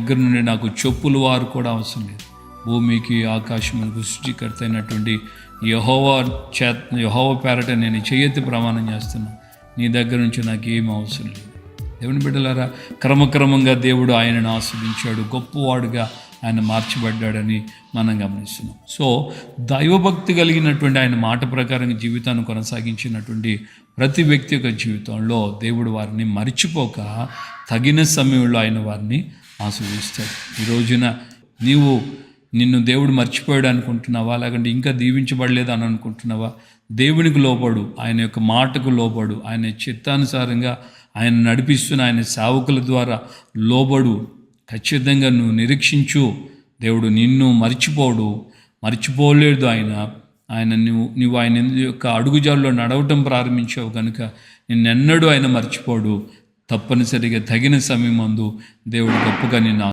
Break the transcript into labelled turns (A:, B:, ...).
A: దగ్గర నుండి నాకు చెప్పులు వారు కూడా అవసరం లేదు. భూమికి ఆకాశములకు సృష్టికర్త అయినటువంటి యెహోవా పేరట నేను చేయెత్తి ప్రమాణం చేస్తున్నా, నీ దగ్గర నుంచి నాకు ఏం అవసరం లేదు. దేవుని బిడ్డలారా, క్రమక్రమంగా దేవుడు ఆయనను ఆస్వాదించాడు, గొప్పవాడుగా ఆయన మార్చబడ్డాడని మనం గమనిస్తున్నాం. సో దైవభక్తి కలిగినటువంటి ఆయన మాట ప్రకారం జీవితాన్ని కొనసాగించినటువంటి ప్రతి వ్యక్తి యొక్క జీవితంలో దేవుడు వారిని మర్చిపోక తగిన సమయంలో ఆయన వారిని ఆశీర్వదిస్తాడు. ఈ రోజున నిన్ను దేవుడు మర్చిపోయాడు అనుకుంటున్నావా, లేకుంటే ఇంకా దీవించబడలేదు అని అనుకుంటున్నావా? దేవునికి లోబడు, ఆయన యొక్క మాటకు లోబడు, ఆయన చిత్తానుసారంగా ఆయన నడిపిస్తున్న ఆయన సేవకుల ద్వారా లోబడు. ఖచ్చితంగా నువ్వు నిరీక్షించు, దేవుడు నిన్ను మర్చిపోలేడు. నువ్వు ఆయన యొక్క అడుగుజాల్లో నడవటం ప్రారంభించావు కనుక నిన్నెన్నడూ ఆయన మర్చిపోడు. తప్పనిసరిగా తగిన సమయం మందు దేవుడు గొప్పగా నిన్ను